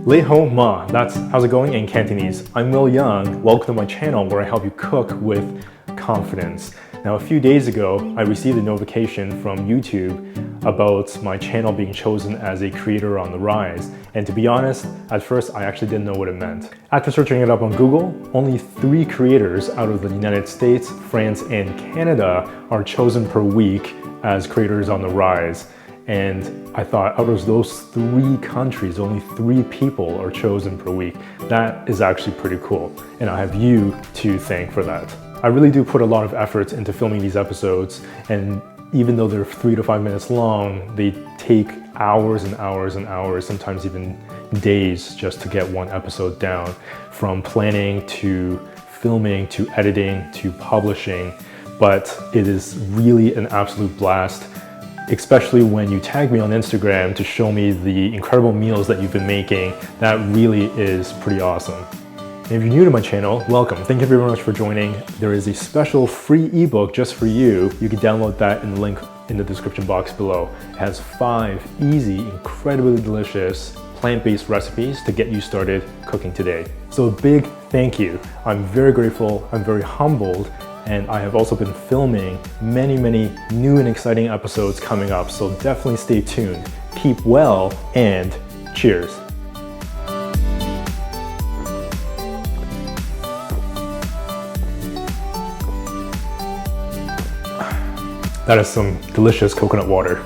Lei Ho Ma, that's how's it going in Cantonese. I'm Wil Yeung. Welcome to my channel where I help you cook with confidence. Now, a few days ago, I received a notification from YouTube about my channel being chosen as a creator on the rise. And to be honest, at first I actually didn't know what it meant. After searching it up on Google, only 3 creators out of the United States, France, and Canada are chosen per week as creators on the rise. And I thought, out of those 3 countries, only 3 people are chosen per week. That is actually pretty cool. And I have you to thank for that. I really do put a lot of effort into filming these episodes, and even though they're 3 to 5 minutes long, they take hours and hours and hours, sometimes even days, just to get one episode down. From planning to filming to editing to publishing. But it is really an absolute blast, especially when you tag me on Instagram to show me the incredible meals that you've been making. That really is pretty awesome. And if you're new to my channel, welcome. Thank you very much for joining. There is a special free ebook just for you. You can download that in the link in the description box below. It has 5 easy, incredibly delicious plant-based recipes to get you started cooking today. So a big thank you. I'm very grateful, I'm very humbled, and I have also been filming many new and exciting episodes coming up, so definitely stay tuned. Keep well, and cheers. That is some delicious coconut water.